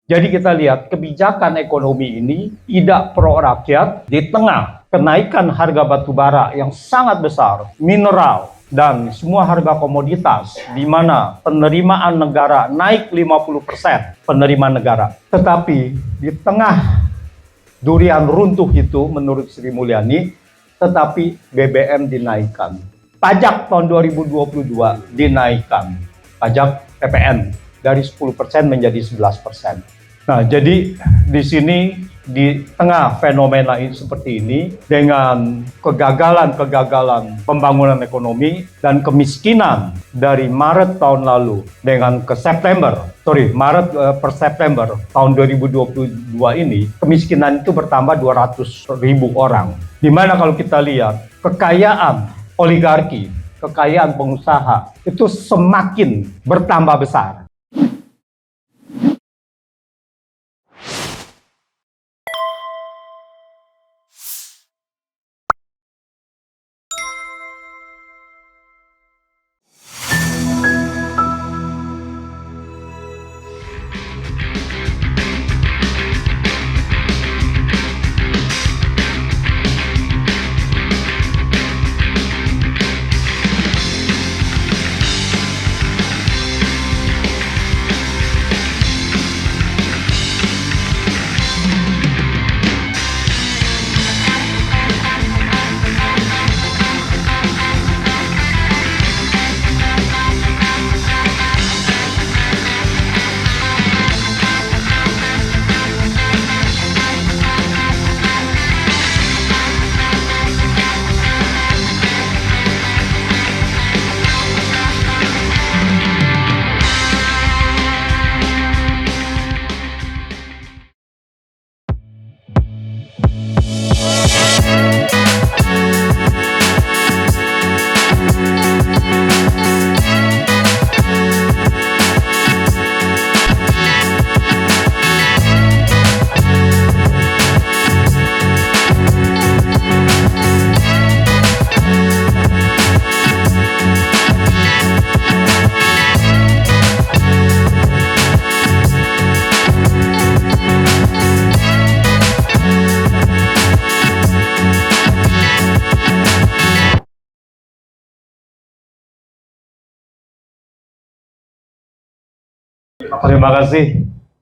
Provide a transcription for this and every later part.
Jadi kita lihat kebijakan ekonomi ini tidak pro rakyat di tengah kenaikan harga batu bara yang sangat besar, mineral, dan semua harga komoditas di mana penerimaan negara naik 50% penerimaan negara. Tetapi di tengah durian runtuh itu menurut Sri Mulyani, tetapi BBM dinaikkan. Pajak tahun 2022 dinaikkan. Pajak PPN dari 10% menjadi 11%. Nah, jadi di sini di tengah fenomena ini seperti ini dengan kegagalan pembangunan ekonomi dan kemiskinan dari Maret tahun lalu dengan Maret per September tahun 2022 ini kemiskinan itu bertambah 200.000 orang. Di mana kalau kita lihat kekayaan oligarki, kekayaan pengusaha itu semakin bertambah besar.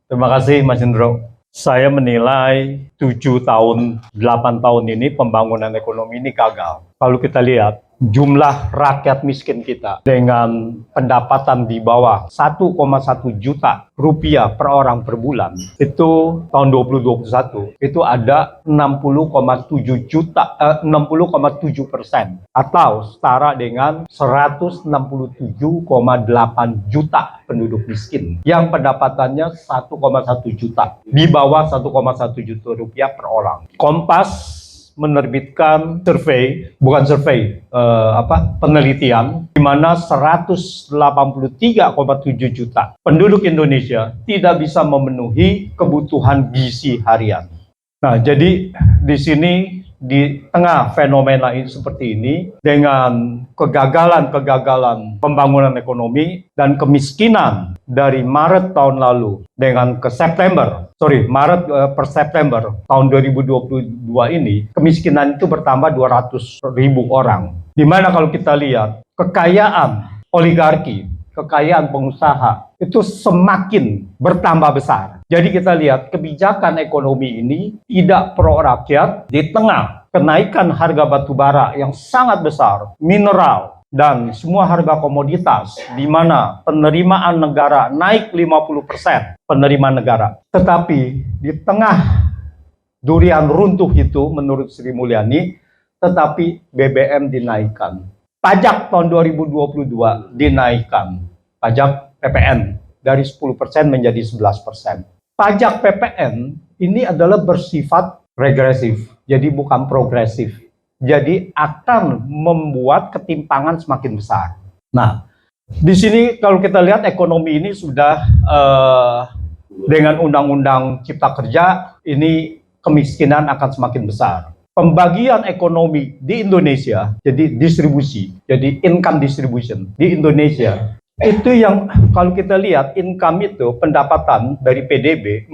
Terima kasih Mas Indro. Saya menilai 7 tahun, 8 tahun ini pembangunan ekonomi ini gagal. Kalau kita lihat jumlah rakyat miskin kita dengan pendapatan di bawah 1,1 juta rupiah per orang per bulan, itu tahun 2021 itu ada 60,7% atau setara dengan 167,8 juta penduduk miskin yang pendapatannya 1,1 juta, di bawah 1,1 juta rupiah per orang. Kompas menerbitkan penelitian di mana 183,7 juta penduduk Indonesia tidak bisa memenuhi kebutuhan gizi harian. Nah, jadi di sini di tengah fenomena ini seperti ini dengan kegagalan pembangunan ekonomi dan kemiskinan dari Maret tahun lalu dengan Maret per September tahun 2022 ini kemiskinan itu bertambah 200.000 orang. Di mana kalau kita lihat kekayaan oligarki, kekayaan pengusaha itu semakin bertambah besar. Jadi kita lihat kebijakan ekonomi ini tidak pro rakyat di tengah kenaikan harga batu bara yang sangat besar, mineral, dan semua harga komoditas di mana penerimaan negara naik 50% penerimaan negara. Tetapi di tengah durian runtuh itu menurut Sri Mulyani, tetapi BBM dinaikkan. Pajak tahun 2022 dinaikkan. Pajak PPN dari 10% menjadi 11%. Pajak PPN ini adalah bersifat regresif, jadi bukan progresif. Jadi akan membuat ketimpangan semakin besar. Nah, di sini kalau kita lihat ekonomi ini sudah dengan Undang-Undang Cipta Kerja, ini kemiskinan akan semakin besar. Pembagian ekonomi di Indonesia, jadi distribusi, jadi income distribution di Indonesia Itu yang kalau kita lihat income itu pendapatan dari PDB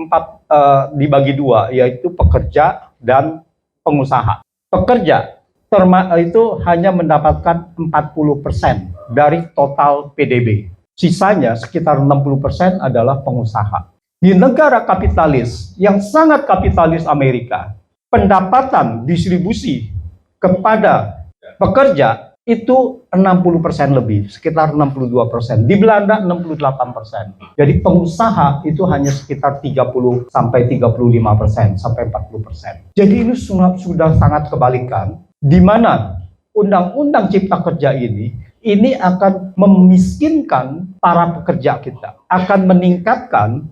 dibagi dua, yaitu pekerja dan pengusaha. Pekerja itu hanya mendapatkan 40% dari total PDB. Sisanya sekitar 60% adalah pengusaha. Di negara kapitalis yang sangat kapitalis Amerika, pendapatan distribusi kepada pekerja itu 60% lebih, sekitar 62%. Di Belanda 68%. Jadi pengusaha itu hanya sekitar 30 sampai 35%, sampai 40%. Jadi ini sudah sangat kebalikan, di mana Undang-Undang Cipta Kerja ini akan memiskinkan para pekerja kita, akan meningkatkan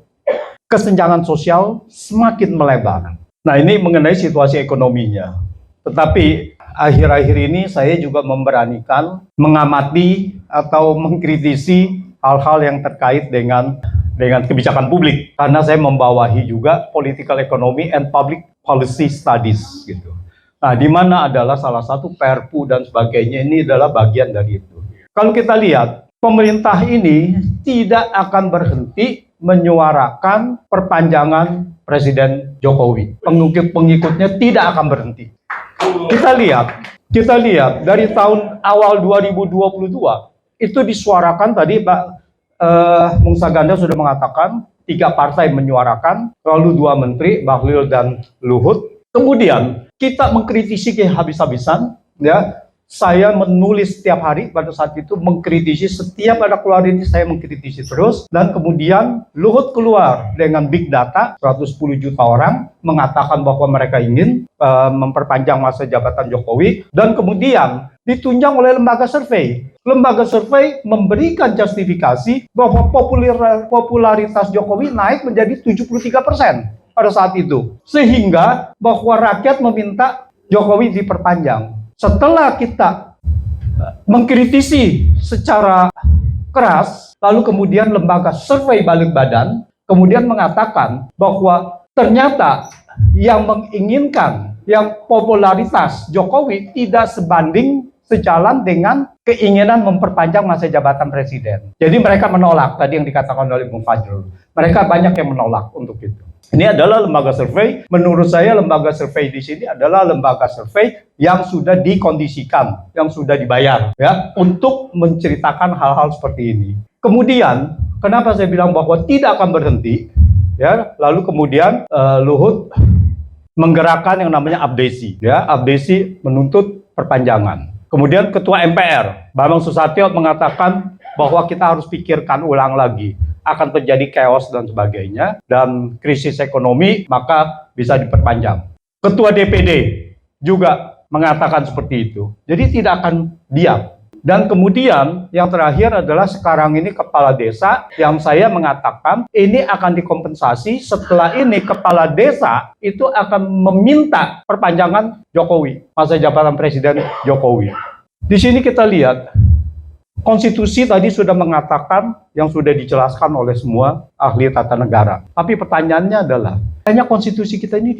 kesenjangan sosial semakin melebar. Nah, ini mengenai situasi ekonominya. Tetapi akhir-akhir ini saya juga memberanikan mengamati atau mengkritisi hal-hal yang terkait dengan kebijakan publik, karena saya membawahi juga Political Economy and Public Policy Studies gitu. Nah, di mana adalah salah satu Perpu dan sebagainya, ini adalah bagian dari itu. Kalau kita lihat, pemerintah ini tidak akan berhenti menyuarakan perpanjangan Presiden Jokowi. Pengikutnya tidak akan berhenti. Kita lihat dari tahun awal 2022 itu disuarakan tadi Pak Mung Saganda sudah mengatakan 3 partai menyuarakan, lalu 2 menteri Bahlil dan Luhut. Kemudian kita mengkritisi habis-habisan, ya. Saya menulis setiap hari pada saat itu, mengkritisi setiap ada keluar ini, saya mengkritisi terus. Dan kemudian Luhut keluar dengan big data, 110 juta orang mengatakan bahwa mereka ingin memperpanjang masa jabatan Jokowi. Dan kemudian ditunjang oleh lembaga survei. Lembaga survei memberikan justifikasi bahwa popularitas Jokowi naik menjadi 73% pada saat itu. Sehingga bahwa rakyat meminta Jokowi diperpanjang. Setelah kita mengkritisi secara keras, lalu kemudian lembaga survei balik badan kemudian mengatakan bahwa ternyata yang menginginkan, yang popularitas Jokowi tidak sebanding sejalan dengan keinginan memperpanjang masa jabatan presiden. Jadi mereka menolak, tadi yang dikatakan oleh Bung Fajrul. Mereka banyak yang menolak untuk itu. Ini adalah lembaga survei. Menurut saya lembaga survei di sini adalah lembaga survei yang sudah dikondisikan, yang sudah dibayar, ya, untuk menceritakan hal-hal seperti ini. Kemudian, kenapa saya bilang bahwa tidak akan berhenti? Ya, lalu kemudian Luhut menggerakkan yang namanya abdesi, ya, abdesi menuntut perpanjangan. Kemudian Ketua MPR Bambang Susatyo mengatakan bahwa kita harus pikirkan ulang lagi, akan terjadi chaos dan sebagainya, dan krisis ekonomi, maka bisa diperpanjang. Ketua DPD juga mengatakan seperti itu. Jadi tidak akan diam. Dan kemudian yang terakhir adalah sekarang ini kepala desa yang saya mengatakan ini akan dikompensasi. Setelah ini kepala desa itu akan meminta perpanjangan Jokowi, masa jabatan Presiden Jokowi. Di sini kita lihat konstitusi tadi sudah mengatakan yang sudah dijelaskan oleh semua ahli tata negara. Tapi pertanyaannya adalah, hanya konstitusi kita ini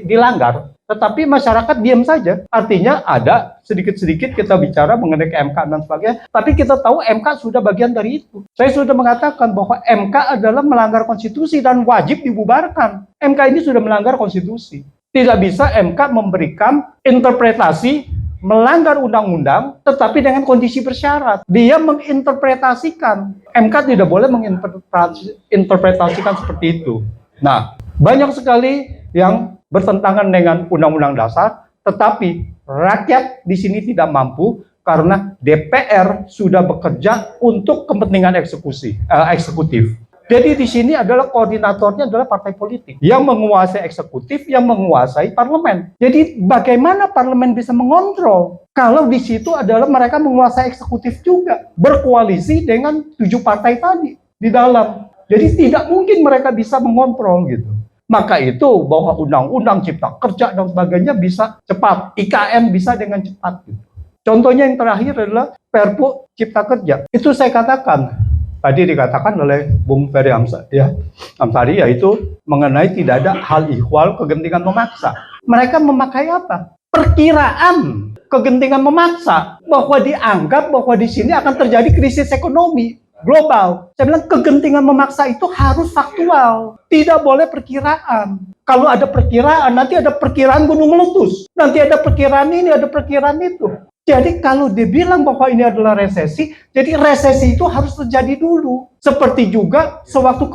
dilanggar, tetapi masyarakat diam saja. Artinya ada sedikit-sedikit kita bicara mengenai MK dan sebagainya, tapi kita tahu MK sudah bagian dari itu. Saya sudah mengatakan bahwa MK adalah melanggar konstitusi dan wajib dibubarkan. MK ini sudah melanggar konstitusi. Tidak bisa MK memberikan interpretasi melanggar undang-undang, tetapi dengan kondisi bersyarat. Dia menginterpretasikan. MK tidak boleh menginterpretasikan seperti itu. Nah, banyak sekali yang bertentangan dengan Undang-Undang Dasar, tetapi rakyat di sini tidak mampu karena DPR sudah bekerja untuk kepentingan eksekutif. Jadi di sini adalah koordinatornya adalah partai politik yang menguasai eksekutif, yang menguasai parlemen. Jadi bagaimana parlemen bisa mengontrol kalau di situ adalah mereka menguasai eksekutif juga, berkoalisi dengan 7 partai tadi di dalam. Jadi tidak mungkin mereka bisa mengontrol gitu. Maka itu bahwa undang-undang cipta kerja dan sebagainya bisa cepat, IKN bisa dengan cepat gitu. Contohnya yang terakhir adalah Perpu Cipta Kerja. Itu saya katakan tadi dikatakan oleh Bung Ferry Amsari, yaitu mengenai tidak ada hal ihwal kegentingan memaksa. Mereka memakai apa? Perkiraan kegentingan memaksa, bahwa dianggap bahwa di sini akan terjadi krisis ekonomi global. Saya bilang kegentingan memaksa itu harus faktual, tidak boleh perkiraan. Kalau ada perkiraan, nanti ada perkiraan gunung meletus, nanti ada perkiraan ini, ada perkiraan itu. Jadi kalau dibilang bahwa ini adalah resesi, jadi resesi itu harus terjadi dulu. Seperti juga sewaktu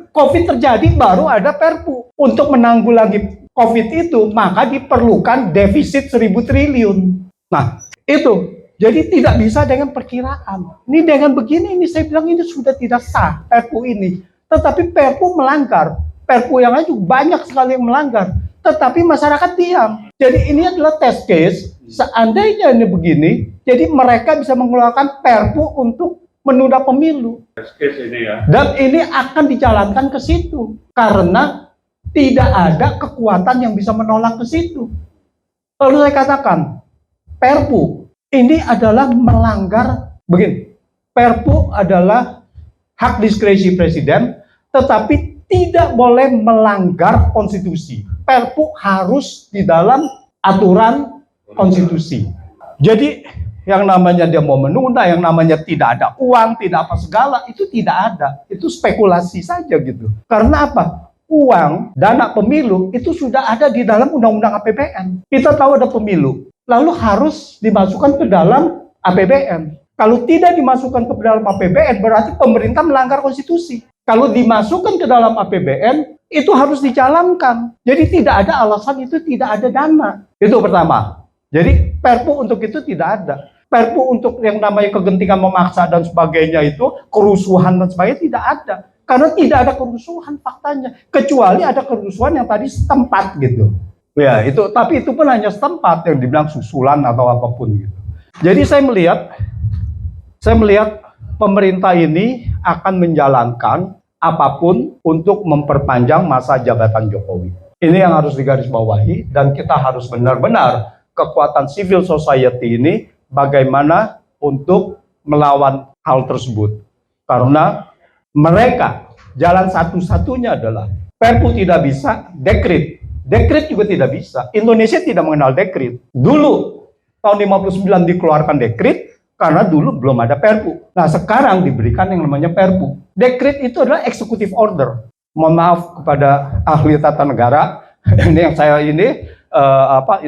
COVID terjadi baru ada Perpu. Untuk menanggulangi COVID itu, maka diperlukan defisit 1.000 triliun. Nah, itu. Jadi tidak bisa dengan perkiraan. Ini dengan begini, ini saya bilang ini sudah tidak sah Perpu ini. Tetapi Perpu melanggar. Perpu yang lain juga banyak sekali yang melanggar. Tetapi masyarakat diam. Jadi ini adalah test case. Seandainya ini begini, jadi mereka bisa mengeluarkan Perpu untuk menunda pemilu. Test case ini ya. Dan ini akan dijalankan ke situ. Karena tidak ada kekuatan yang bisa menolak ke situ. Lalu saya katakan, Perpu ini adalah melanggar, begini, Perpu adalah hak diskresi presiden, tetapi tidak boleh melanggar konstitusi. Perpu harus di dalam aturan konstitusi. Jadi yang namanya dia mau menunda, yang namanya tidak ada uang, tidak apa segala, itu tidak ada. Itu spekulasi saja gitu. Karena apa? Uang, dana pemilu itu sudah ada di dalam undang-undang APBN. Kita tahu ada pemilu, lalu harus dimasukkan ke dalam APBN. Kalau tidak dimasukkan ke dalam APBN, berarti pemerintah melanggar konstitusi. Kalau dimasukkan ke dalam APBN, itu harus dijalankan. Jadi tidak ada alasan itu tidak ada dana. Itu pertama. Jadi Perpu untuk itu tidak ada. Perpu untuk yang namanya kegentingan memaksa dan sebagainya itu, kerusuhan dan sebagainya tidak ada. Karena tidak ada kerusuhan faktanya. Kecuali ada kerusuhan yang tadi setempat gitu. Ya itu, tapi itu pun hanya setempat yang dibilang susulan atau apapun gitu. Jadi saya melihat pemerintah ini akan menjalankan apapun untuk memperpanjang masa jabatan Jokowi. Ini yang harus digarisbawahi dan kita harus benar-benar kekuatan civil society ini bagaimana untuk melawan hal tersebut. Karena mereka jalan satu-satunya adalah Perpu tidak bisa, dekret. Dekret juga tidak bisa. Indonesia tidak mengenal dekret. Dulu tahun 59 dikeluarkan dekret karena dulu belum ada Perpu. Nah, sekarang diberikan yang namanya Perpu. Dekret itu adalah executive order. Mohon maaf kepada ahli tata negara, ini yang saya ini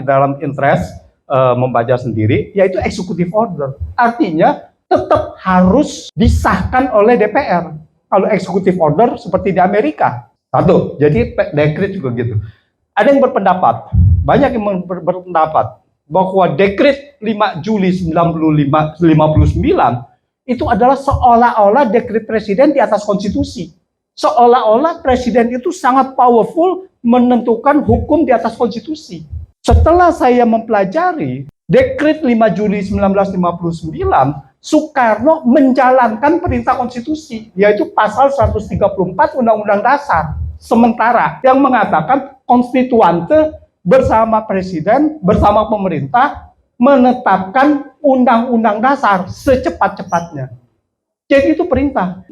dalam interest membaca sendiri, yaitu executive order. Artinya tetap harus disahkan oleh DPR. Kalau executive order seperti di Amerika. Satu, jadi dekret juga gitu. Ada yang berpendapat, banyak yang berpendapat bahwa dekret 5 Juli 1959 itu adalah seolah-olah dekret presiden di atas konstitusi. Seolah-olah presiden itu sangat powerful menentukan hukum di atas konstitusi. Setelah saya mempelajari dekret 5 Juli 1959, Soekarno menjalankan perintah konstitusi, yaitu pasal 134 Undang-Undang Dasar. Sementara yang mengatakan konstituante bersama presiden, bersama pemerintah, menetapkan undang-undang dasar secepat-cepatnya. Jadi itu perintah.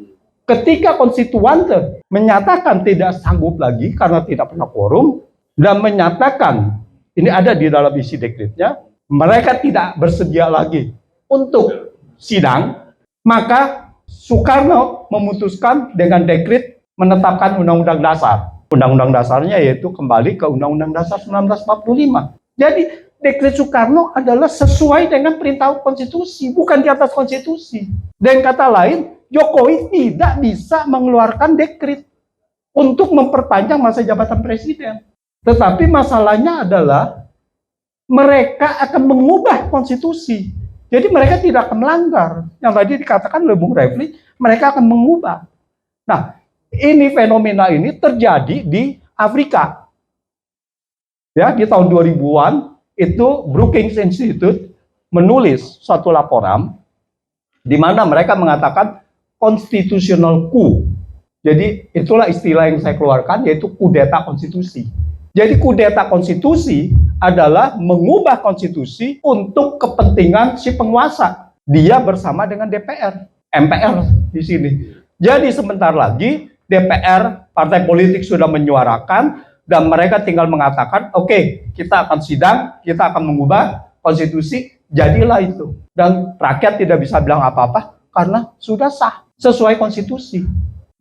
Ketika konstituante menyatakan tidak sanggup lagi karena tidak pernah quorum, dan menyatakan, ini ada di dalam isi dekretnya, mereka tidak bersedia lagi untuk sidang, maka Soekarno memutuskan dengan dekret menetapkan undang-undang dasar. Undang-undang dasarnya yaitu kembali ke Undang-Undang Dasar 1945. Jadi dekret Soekarno adalah sesuai dengan perintah konstitusi, bukan di atas konstitusi. Dengan kata lain, Jokowi tidak bisa mengeluarkan dekret untuk memperpanjang masa jabatan presiden. Tetapi masalahnya adalah mereka akan mengubah konstitusi. Jadi mereka tidak akan melanggar. Yang tadi dikatakan oleh Bung Refli, mereka akan mengubah. Nah, ini fenomena ini terjadi di Afrika. Ya, di tahun 2000-an itu Brookings Institute menulis suatu laporan di mana mereka mengatakan constitutional coup. Jadi itulah istilah yang saya keluarkan, yaitu kudeta konstitusi. Jadi kudeta konstitusi adalah mengubah konstitusi untuk kepentingan si penguasa. Dia bersama dengan DPR, MPR di sini. Jadi sebentar lagi DPR, partai politik sudah menyuarakan dan mereka tinggal mengatakan, oke, kita akan sidang, kita akan mengubah konstitusi, jadilah itu. Dan rakyat tidak bisa bilang apa-apa karena sudah sah sesuai konstitusi.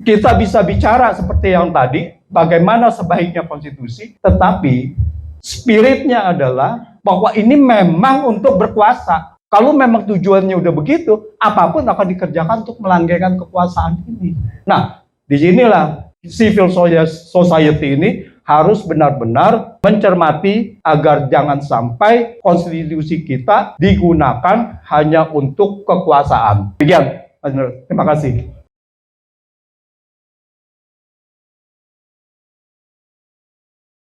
Kita bisa bicara seperti yang tadi, bagaimana sebaiknya konstitusi, tetapi spiritnya adalah bahwa ini memang untuk berkuasa. Kalau memang tujuannya udah begitu, apapun akan dikerjakan untuk melanggengkan kekuasaan ini. Nah, disinilah civil society ini harus benar-benar mencermati agar jangan sampai konstitusi kita digunakan hanya untuk kekuasaan. Demikian, terima kasih.